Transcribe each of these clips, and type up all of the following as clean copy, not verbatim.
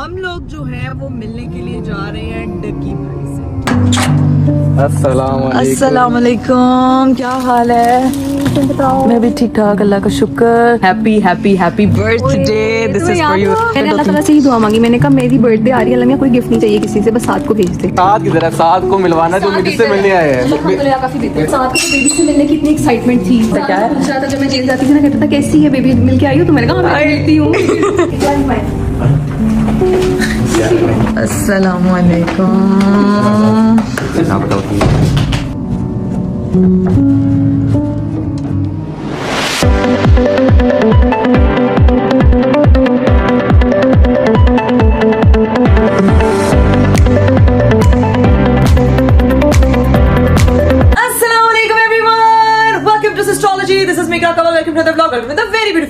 हम लोग जो है वो मिलने के लिए जा रहे हैं डकी भाई से। अस्सलाम वालेकुम, क्या हाल है? मैं भी ठीक ठाक, अल्लाह का शुक्र। Happy happy happy birthday, this is for you. मैंने अल्लाह ताला से ही दुआ मांगी, मैंने कहा मेरी बर्थडे आ रही है, अल्लाह कोई गिफ्ट नहीं चाहिए किसी से, बस साथ को भेज दे। साथ की तरह साथ को मिलवाना जो मुझसे मिलने आए हैं। अल्हम्दुलिल्लाह काफी बेहतर। साथ को बेबी से मिलने की इतनी एक्साइटमेंट थी। क्या है? पूछ रहा था जब मैं जेल जाती थी ना, कहता था कैसी है बेबी, मिल के आई हो? तो मैंने कहा मैं मिलती हूँ। अस्सलाम वालेकुम।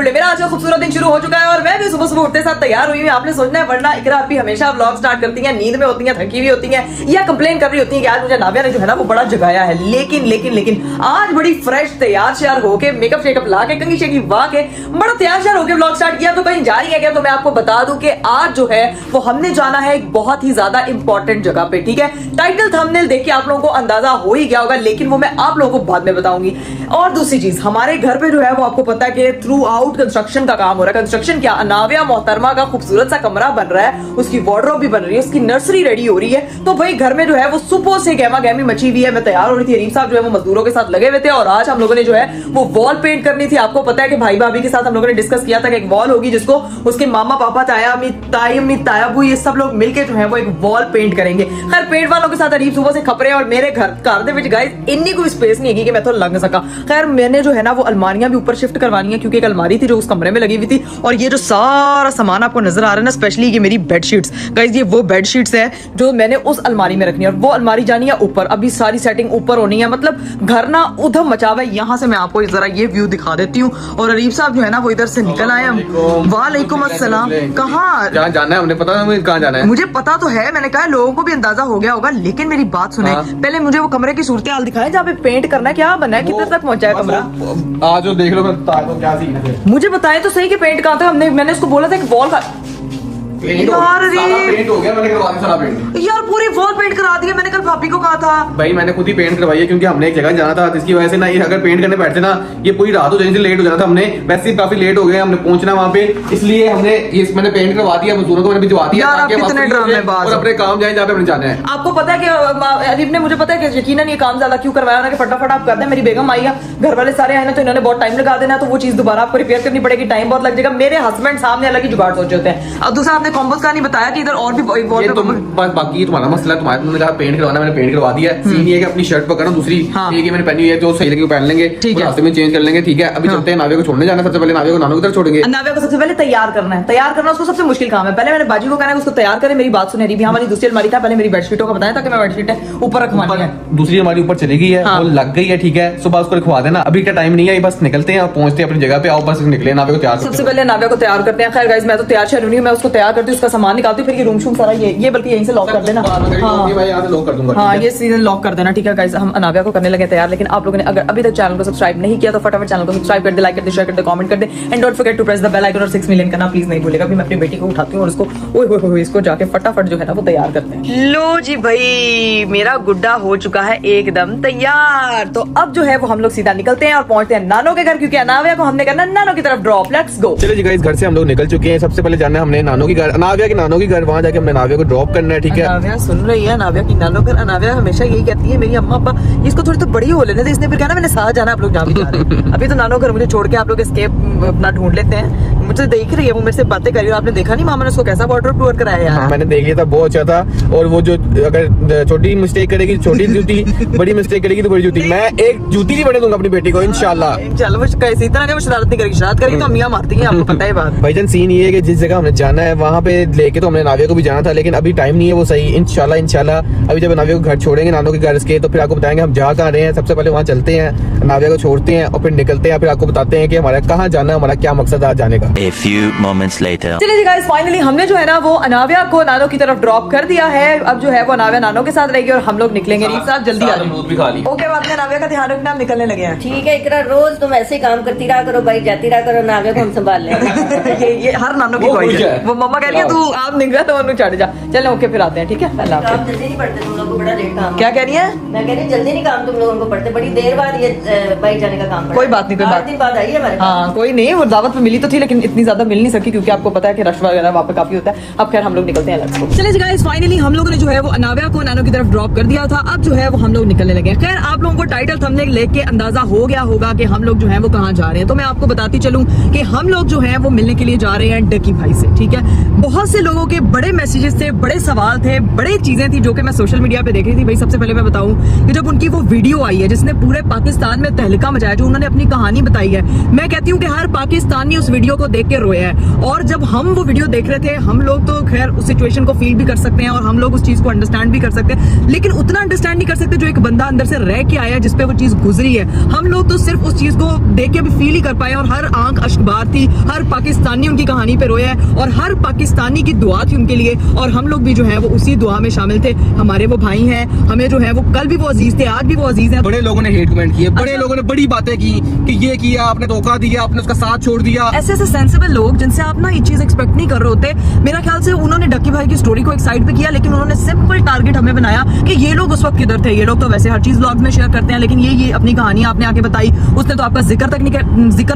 मेरा आज का खूबसूरत दिन शुरू हो चुका है और मैं भी सुबह सुबह उठते साथ तैयार हुई हूँ। आपने सोचना है वरना इकरा आप भी हमेशा व्लॉग स्टार्ट करती हैं, नींद में होती हैं, थकी हुई होती हैं या कंप्लेन कर रही होती हैं कि आज मुझे नाविया ने जो है ना वो बड़ा जगाया है। लेकिन लेकिन लेकिन आज बड़ी फ्रेश तैयार श्यार होके मेकअप शेकअप ला के कंघी शेकी वाह के बड़ा तैयार श्यार होके व्लॉग स्टार्ट किया। तो कहीं जा रही है क्या? तो मैं आपको बता दूं कि आज जो है वो हमने जाना है एक बहुत ही ज्यादा इंपॉर्टेंट जगह पे। ठीक है, टाइटल थंबनेल देख के आप लोगों को अंदाजा हो ही गया होगा, लेकिन वो मैं आप लोगों को बाद में बताऊंगी। और दूसरी चीज, हमारे घर पे जो है वो आपको पता है कि थ्रू आउट कंस्ट्रक्शन का काम हो रहा है। कंस्ट्रक्शन क्या, नाविया मोहतरमा का खूबसूरत सा कमरा बन रहा है, उसकी वार्डरोब भी बन रही है, उसकी नर्सरी रेडी हो रही है। तो भाई घर में जो है वो सुबह से गहमा गहमी मची हुई है। मैं तैयार हो रही थी, अरीफ साहब जो है वो मजदूरों के साथ लगे हुए थे और आज हम लोगों ने जो है वो वॉल पेंट करनी थी। आपको पता है कि भाई भाभी के साथ हम लोगों ने डिस्कस किया था कि एक वॉल होगी जिसको उसके मामा पापा ताया तायाबू ये सब लोग मिलकर जो है वो एक वॉल पेंट करेंगे। खैर पेंट वालों के साथ अरीफ सुबह से खपरे और मेरे घर दे विच गाइस इन्नी कोई स्पेस नहीं है कि मैं तो लग सका। खैर मैंने जो है ना वो अलमारियां भी ऊपर शिफ्ट करवानी है क्योंकि एक अलमारी थी जो उस कमरे में लगी हुई थी। और ये जो सारा सामान आपको नजर आ रहा है ना, स्पेशली ये मेरी बेडशीट्स गाइस, ये वो बेडशीट्स है जो मैंने उस अलमारी में रखनी है और वो अलमारी जानी है ऊपर। अभी सारी सेटिंग ऊपर होनी है, मतलब घर ना उधम मचा हुआ है। यहाँ से मैं आपको जरा ये व्यू दिखा देती हूँ। और अरीफ साहब जो है ना वो इधर से निकल आए। वालेकुम अस्सलाम। कहाँ जाना है? हमने पता है कहाँ जाना है? मुझे पता तो है, मैंने कहा लोगों को भी अंदाजा हो गया होगा, लेकिन मेरी बात सुने। पहले मुझे वो कमरे की सूरत हाल दिखाएं जहाँ पे पेंट करना है, क्या बना है, कितने तक पहुंचा है कमरा। आज देख लो, मैं बता दूं क्या सीन है। मुझे बताएं तो सही कि पेंट कहाँ था। मैंने उसको बोला था कि वॉल का पेंट हो गया, मैंने करवा दिया सारा पेंट। यार पूरी वॉल पेंट करा दिया। मैंने कल भाभी को कहा था। भाई मैंने खुद ही पेंट करवाई है क्योंकि हमने एक जगह जाना था, जिसकी वजह से ना ये अगर पेंट करने बैठते ना ये पूरी रात हो जानी थी, लेट हो जाना था। हमने वैसे ही काफी लेट हो गए, हमने पहुंचना वहाँ पे, इसलिए हमने मैंने पेंट करवा दिया, मजदूरों को मैंने भिजवा दिया और अपने काम जाए जहाँ पे हमने जाना है। आपको पता है कि अरीफ ने मुझे पता है कि यकीनन ये काम ज्यादा क्यों करवाया ना कि फटाफट आप कर दें। मेरी बेगम आई है, घर वाले सारे आए ना, तो इन्होंने बहुत टाइम लगा देना, तो वो चीज दोबारा आपको रिपेयर करनी पड़ेगी, टाइम बहुत लग जाएगा। मेरे हस्बैंड सामने अलग ही जुगाड़ सोचे होते हैं। अब दूसरा आपने कॉम्बोज का नहीं बताया कि इधर और भी वॉल पे बाकी तुम्हारा मसला, तुमने कहा पेंट करवाना, मैंने पेंट करवा दिया। सीन ये है कि अपनी शर्ट पकड़ो, दूसरी एक मैंने पहनी हुई है जो सही लगी वो पहन लेंगे, रास्ते में चेंज कर लेंगे। ठीक है, अभी चलते हैं। नाविया को छोड़ने जाना, सबसे पहले नाविया को नानू की तरफ छोड़ेंगे। नाविया को सबसे पहले तैयार करना है, तैयार करना उसको सबसे मुश्किल काम है। पहले मैंने बाजी को कहना है उसको तैयार करें। मेरी बात सुने, यहाँ वाली दूसरी अलमारी था, पहले मेरी बेडशीटों का बताया था कि मैं बेडशीट है ऊपर रखवानी है। दूसरी हमारी ऊपर चली गई है, वो लग गई है। ठीक है, सुबह उसको रखवा देना, अभी का टाइम नहीं है, बस निकलते हैं और पहुंचते हैं अपनी जगह पे। आओ बस निकले, नाविया को तैयार सबसे पहले नाविया को तैयार करते हैं। खैर गाइस मैं तो तैयार शहर नहीं हूं, मैं उसको तैयार करती हूं, उसका सामान निकालती हूं, फिर ये रूम शूम सारा ये बल्कि यहीं से लॉक कर देना। हाँ ये सीजन लॉक कर देना। ठीक है गाइस, हम नाविया को करने लगे तैयार। लेकिन आप लोगों ने अगर अभी तक चैनल को सब्सक्राइब नहीं किया तो फटाफट चैनल को सब्सक्राइब कर दे, लाइक कर दे, शेयर कर दे, कमेंट कर दे and don't forget to press the bell icon और 6 मिलियन करना प्लीज नहीं भूलेगा। अभी मैं अपनी बेटी को उठाती हूँ और उसको ओए इसको जाके फटाफट जो है ना वो तैयार करते हैं। लो जी भाई, मेरा गुड्डा हो चुका है एकदम तैयार। तो अब जो है वो हम लोग सीधा निकलते हैं और पहुंचते हैं नानो के घर, क्योंकि नाविया को हमने करना नानो की तरफ ड्रॉप। Let's go. चलिए जी गाइस, घर से हम लोग निकल चुके हैं। सबसे पहले जाना है हमने नानो की घर, नाविया के नानो की घर, वहाँ जाके हमने नाविया को ड्रॉप करना है। ठीक है, नाविया सुन रही है, नाविया की नानो घर। नाविया हमेशा यही कहती है मेरी अम्मा अब्बा इसको थोड़ी तो बड़ी हो लेने थे, इसने फिर कहना मैंने साथ जाना, आप लोग जहाँ भी जा रहे हैं। अभी तो नानो घर मुझे छोड़ के आप लोग एस्केप अपना ढूंढ लेते हैं। मुझे देख रही है, वो मेरे से बातें कर रही है। आपने देखा नहीं मामा ने उसको कैसा वार्डरोब टूर कराया यार। मैंने देख लिया था, बहुत अच्छा था। और वो जो अगर छोटी मिस्टेक करेगी छोटी जूती, बड़ी मिस्टेक करेगी तो बड़ी जूती। मैं एक जूती नहीं बने दूंगा अपनी बेटी को, इंशाल्लाह। वो कैसी तरह के वो शरारत नहीं करेगी, शरारत करेगी तो अम्मियां मारती हैं, आपको पता है बात। भाईजान सीन ये है कि जिस जगह हमने जाना है वहाँ पे लेके तो हमने नाविया को भी जाना था, लेकिन अभी टाइम नहीं है वो सही। इंशाल्लाह अभी जब नाविया को घर छोड़ेंगे नानो के घर के, तो फिर आपको बताएंगे हम जा कहाँ रहे हैं। सबसे पहले वहाँ चलते हैं, नाविया को छोड़ते हैं और फिर निकलते हैं, फिर आपको बताते हैं कि हमारा कहाँ जाना है, हमारा क्या मकसद आज जाने का। A few moments later. चलिए जी गाइस, फाइनली हमने जो है ना वो अनाव्या को नानो की तरफ ड्रॉप कर दिया है। अब जो है वो अनाव्या नानो के साथ रहेगी और हम लोग निकलेंगे। रीत साहब जल्दी आ दूध भी खा ली। ओके, बात में अनाव्या का ध्यान रखना, हम निकलने लगे हैं। ठीक है इकरा, रोज तुम ऐसे ही काम करती रहा करो भाई, जाती रहा करो, नावे को हम संभाल लेंगे। ये हर नानो की वो ख्वाहिश खुश है। है। वो मम्मा कह रही है तू आप निकला तो उन्हें चढ़ जा। चलो ओके, फिर आते हैं। ठीक है, अल्लाह काम हाफिज़। जल्दी नहीं पड़ते तुम लोगों को, बड़ा लेट काम। क्या कह रही है? मैं कह रही जल्दी नहीं काम तुम लोगों को पड़ते, बड़ी देर बाद ये बाइक जाने का काम पड़ा। कोई बात नहीं, कोई 8 बात दिन बाद आई है हमारे पास। हाँ कोई नहीं, वो दावत में मिली तो थी लेकिन इतनी ज्यादा मिल नहीं सकी क्योंकि आपको पता है कि रश वगैरह वहाँ पे काफी होता है। अब खैर हम लोग निकलते हैं। लेट्स गो। चलिए गाइस, फाइनली हम लोगों ने जो है वो अनाव्या को नानो की तरफ ड्रॉप कर दिया था। अब जो है वो हम लोग निकलने लगे हैं। खैर आप लोगों को टाइटल थंबनेल लेके अंदाजा हो गया होगा कि हम लोग जो है वो कहाँ जा रहे हैं। तो मैं आपको बताती चलूं कि हम लोग जो है वो मिलने के लिए जा रहे हैं डकी भाई से। ठीक है, बहुत से लोगों के बड़े मैसेजेस थे, बड़े सवाल थे, बड़ी चीजें थी जो कि मैं सोशल मीडिया पे देख रही थी। भाई सबसे पहले मैं बताऊं कि जब उनकी वो वीडियो आई है जिसने पूरे पाकिस्तान में तहलका मचाया, जो उन्होंने अपनी कहानी बताई है, मैं कहती हूँ कि हर पाकिस्तानी उस वीडियो को देख के रोया है। और जब हम वो वीडियो देख रहे थे, हम लोग तो खैर उस सिचुएशन को फील भी कर सकते हैं और हम लोग उस चीज को अंडरस्टैंड भी कर सकते हैं, लेकिन उतना अंडरस्टैंड नहीं कर सकते जो एक बंदा अंदर से रह के आया जिसपे वो चीज गुजरी है। हम लोग तो सिर्फ उस चीज को देख के भी फील ही कर पाए और हर आंख अश्कबार थी। हर पाकिस्तानी उनकी कहानी पे रोया है और हर पाकिस्तानी की दुआ थी उनके लिए और हम लोग भी जो है वो उसी दुआ में शामिल थे। हमारे वो भाई हैं, हमें जो है वो कल भी वो अजीज थे, आज भी वो अजीज हैं। बड़े लोगों ने हेट कमेंट किए, बड़े लोगों ने बड़ी बातें की कि ये किया आपने, धोखा दिया आपने, उसका साथ छोड़ दिया। ऐसे ऐसे सेंसिबल लोग जिनसे आप ना ये चीज एक्सपेक्ट नहीं कर रहे होते। मेरा ख्याल से उन्होंने डक्की भाई की स्टोरी को एक साइड पे किया, लेकिन उन्होंने सिंपल टारगेट हमें बनाया कि ये लोग उस वक्त किधर थे। ये लोग तो वैसे हर चीज व्लॉग्स में शेयर करते हैं, लेकिन ये अपनी कहानी आपने आके बताई, उसने तो आपका जिक्र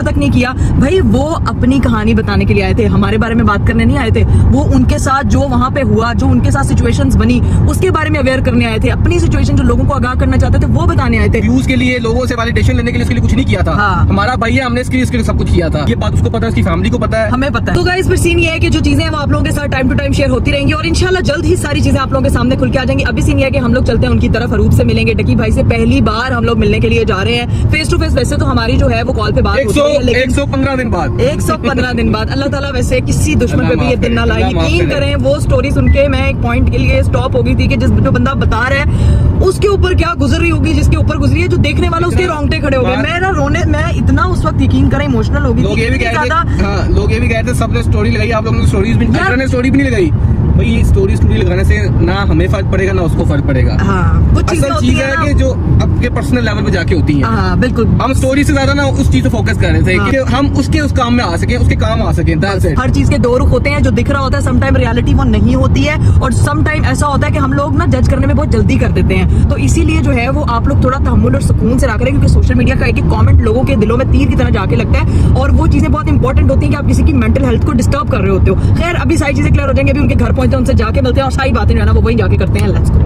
तक नहीं किया। भाई वो अपनी कहानी बताने के लिए आए थे, हमारे बारे में बात करने नहीं आए थे। वो उनके साथ जो वहां पे हुआ, जो उनके साथ सिचुएशंस बनी, उसके बारे में अवेयर करने आए थे। अपनी सिचुएशन जो लोगों को आगाह करना चाहते थे वो बताने आए थे। व्यूज के लिए, लोगों से वैलिडेशन लेने के लिए, उसके लिए कुछ नहीं किया था। हाँ। हमारा भाई है, हमने इसके लिए सब कुछ किया था। ये बात उसको पता है, उसकी फैमिली को पता है, हमें पता है। तो गाइस फिर सीन ये है कि जो चीजें हैं वो आप लोगों के साथ टाइम टू टाइम शेयर होती रहेंगी और इंशाल्लाह जल्द ही सारी चीजें आप लोगों के सामने खुल के आ जाएंगी। अभी सीन ये है कि हम लोग चलते हैं उनकी तरफ, अरूप से मिलेंगे। डकी भाई से पहली बार हम लोग मिलने के लिए जा रहे हैं फेस टू फेस। वैसे तो हमारी जो है वो कॉल पे बात होती है, लेकिन 115 दिन बाद 115 दिन बाद अल्लाह ताला वैसे किसी दुश्मन पे भी ये दिन ना लाए। अल्लाह माफ यकीन करे। करें वो स्टोरी सुन के मैं एक पॉइंट के लिए स्टॉप हो गई थी कि जो बंदा बता रहा है उसके ऊपर क्या गुजर रही होगी, जिसके ऊपर गुजरी है, जो देखने वाला उसके रोंगटे खड़े हो गए। मैं ना रोने, मैं इतना उस वक्त यकीन करें इमोशनल हो गई लोग थी, ये भी इतनी कह रहे ज्यादा। थे, हाँ, लोग ये भी कह रहे थे सबने स्टोरी लगाई, आप लोगों ने स्टोरीज भी ने स्टोरी भी नहीं लगाई। भाई ये स्टोरी लगाने से ना हमें फर्क पड़ेगा ना उसको फर्क पड़ेगा। हाँ, कुछ चीजें असल होती चीज है है ना। कि जो आपके पर्सनल लेवल पे जाके होती है। हाँ बिल्कुल, हम स्टोरी से ज्यादा ना उस चीज पे फोकस कर रहे थे कि हम उस काम में आ सके, उसके काम आ सके। That's it। हर चीज के दो रुख होते हैं, जो दिख रहा होता है समटाइम रियलिटी वो नहीं होती है और समटाइम ऐसा होता है कि हम लोग ना जज करने में बहुत जल्दी कर देते हैं। तो इसीलिए जो है वो आप लोग थोड़ा तहम्मुल और सुकून से रहा करें, क्योंकि सोशल मीडिया का एक एक कमेंट लोगों के दिलों में तीर की तरह जाके लगता है और वो चीजें बहुत इंपॉर्टेंट होती हैं कि आप किसी की मेंटल हेल्थ को डिस्टर्ब कर रहे होते हो। खैर अभी सारी चीजें क्लियर हो जाएंगी, अभी उनके घर पहुंचते हैं, उनसे जाके मिलते हैं और सारी बातें जो है ना वो वहीं जाके करते हैं। Let's go.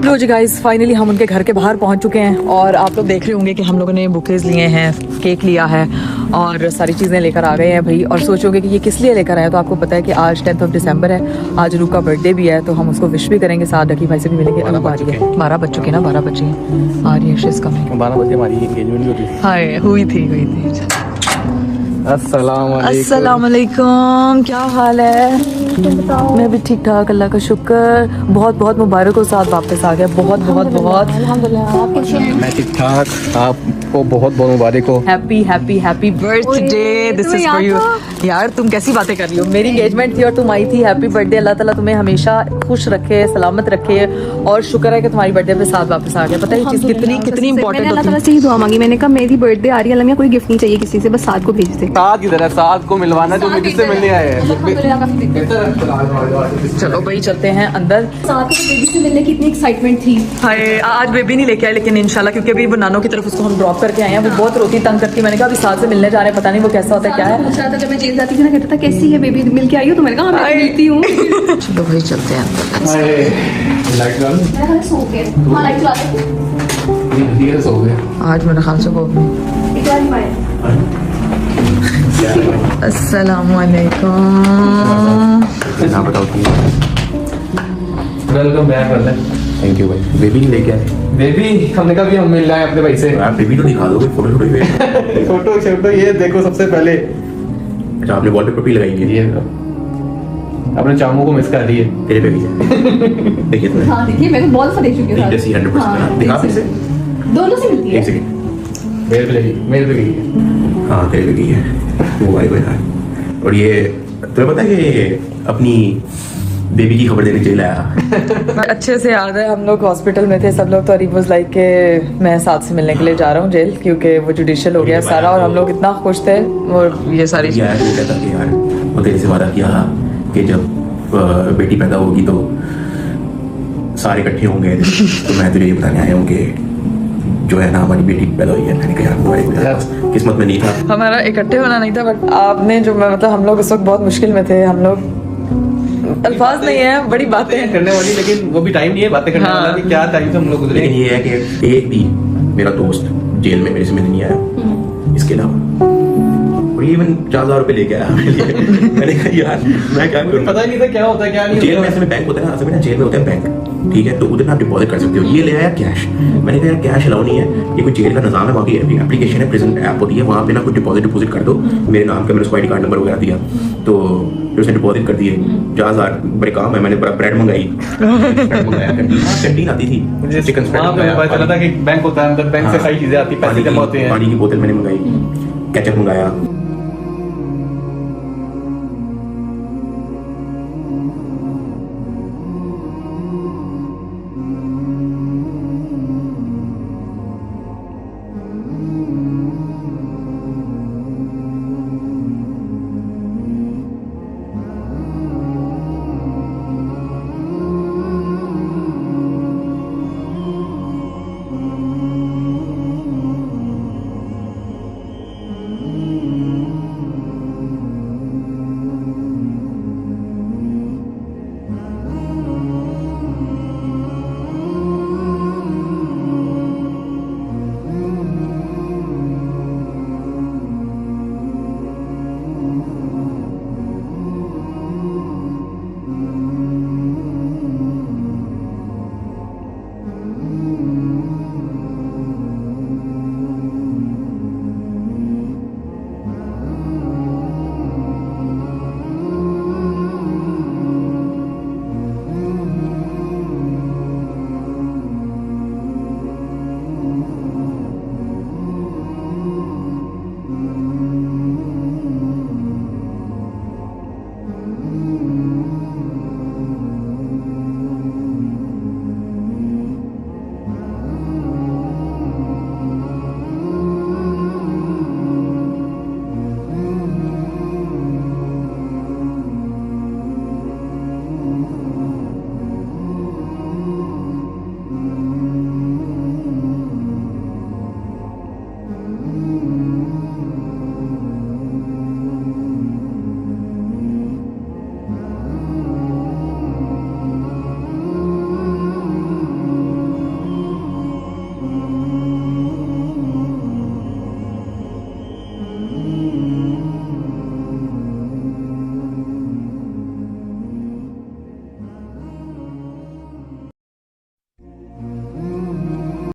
लो जी गाइस, फाइनली हम उनके घर के बाहर पहुंच चुके हैं और आप लोग देख रहे होंगे कि हम लोगों ने बुकेज लिए हैं, केक लिया है और सारी चीज़ें लेकर आ गए हैं भाई। और सोचोगे कि ये किस लिए लेकर आए, तो आपको पता है कि आज 10 दिसंबर है, आज रूप का बर्थडे भी है, तो हम उसको विश भी करेंगे, साथ डकी भाई से भी मिलेंगे। अब आ रही है 12 बज चुके ना, 12 बजे आ रही है शिश कमिंग। 12 बजे हमारी एंगेजमेंट हुई थी। हाय हुई थी। अस्सलाम वालेकुम, क्या हाल है? मैं भी ठीक ठाक, अल्लाह का शुक्र। बहुत बहुत मुबारक हो, साथ वापस आ गया। बहुत बहुत बहुत मैं ठीक ठाक, आपको बहुत बहुत मुबारक हो। Happy happy happy birthday, this is for you. यार तुम कैसी बातें कर रही हो, मेरी एंगेजमेंट थी और तुम आई थी। हैप्पी बर्थडे, अल्लाह ताला तुम्हें हमेशा खुश रखे, सलामत रखे और शुक्र है कि तुम्हारी बर्थडे पे साथ वापस आ गया। पता है ये चीज कितनी कितनी मैंने इंपॉर्टेंट अल्लाह ताला होती से ही दुआ मांगी। मैंने कहा मेरी बर्थडे आ रही है, अल्लाह में कोई गिफ्ट नहीं चाहिए किसी से, बस साथ को भेज दे। साथ किधर है, साथ को मिलवाना जो जिससे मिलने आए हैं। चलो भाई चलते हैं अंदर। साथ में बेबी से मिलने की इतनी एक्साइटमेंट थी। हाय आज बेबी नहीं लेके आए, लेकिन इंशाल्लाह क्योंकि अभी वो नानो की तरफ उसको हम ड्रॉप करके आए हैं। वो बहुत रोती तंग करती, मैंने कहा अभी साथ से मिलने जा रहे हैं, पता नहीं वो कैसा होता है क्या है। पूछ रहा था जब मैं जेल जाती थी ना, कहता था कैसी है बेबी, मिल के आई हो? तो मैंने कहा हाँ, मैं मिलती हूँ। चलो भाई चलते हैं अंदर। लाइट डाल, मैं कहा सो गए, हाँ लाइट चला दे। ये सो गए। आज मेरे ख्याल से वो इतना ही माया। अस्सलामुअलैकुम। ना बताओ कि वेलकम बैक वाला। थैंक यू भाई। बेबी नहीं लेके आए? बेबी हमने कहा भी हम मिल रहे हैं अपने भाई से। आप बेबी तो दिखा दो, कोई फोटो शूट भी। फोटो छोटो ये देखो सबसे पहले अच्छा आपने वॉलपेपर भी लगाई है? ये अपने चामू को मिस कर दिए। तेरे पे भी है। देखिए तो हाँ देखिए, मैं तो बहुत सा देख चुकी हूँ। जैसी 100% दिखा फिर से। दोनों से मिलती है। एक सेकंड। मेरे पे लगी, मेरे पे गई। हाँ तेरे लगी है वो भाई यार। और ये तुम्हें पता है कि अपनी बेबी की खबर देने जेल आया। अच्छे से याद है हम लोग हॉस्पिटल में थे सब लोग, तो अरीब वाज लाइक के मैं साथ से मिलने के लिए जा रहा हूँ जेल, क्योंकि वो जुडिशियल हो गया सारा, और हम लोग इतना खुश थे। और ये सारी ये आया तो कहता कि यार वो तेरे से वादा किया कि जब बेटी पैदा होगी तो सारे इकट्ठे होंगे, तो मैं तुझे ये बताने आया हूँ कि जो है ना हमारी बेटी पैदा हुई है। मैंने कहा यार वो है, किस्मत में नहीं था। हमारा इकट्ठे होना नहीं था, बट आपने जो मतलब हम लोग उस वक्त बहुत मुश्किल में थे, हम लोग अल्फाज नहीं है, बड़ी बातें हैं करने वाली, लेकिन वो भी टाइम नहीं है बातें करने वाला कि क्या टाइम से हम लोग गुजरे। लेकिन ये है कि एक भी मेरा दोस्त जेल में मेरे से मिलने नहीं आया इसके अलावा। और इवन 4,000 रुपए लेके आया मेरे लिए। मैंने कहा यार मैं क्या करूं, पता ही नहीं था क्या होता है क्या नहीं जेल में होता। ऐसे में बैंक होता है ना, असल में ना जेल में होता है बैंक, ठीक है, तो उधर ना आप डिपॉजिट कर सकते हो। ये ले आया कैश। मैंने कहा यार कैश अलाउ नहीं है, ये कोई जेल का निजाम है, वहाँ की एप्लीकेशन है, प्रिजन ऐप होती है, वहाँ पे ना कुछ डिपॉजिट कर दो मेरे नाम का, मेरे उसको ID कार्ड नंबर वगैरह दिया, तो फिर उसने डिपॉजिट कर दिए 4,000। बड़े काम है, मैंने ब्रेड मंगाई, ब्रेड मंगाया, कैंटीन आती थी, मुझे चिकन स्प्रेड वहाँ पे पता चला था कि बैंक होता है, अंदर बैंक से सारी चीजें आती, पैसे जमा होते हैं। पानी की बोतल मैंने मंगाई, केचप मंगाया,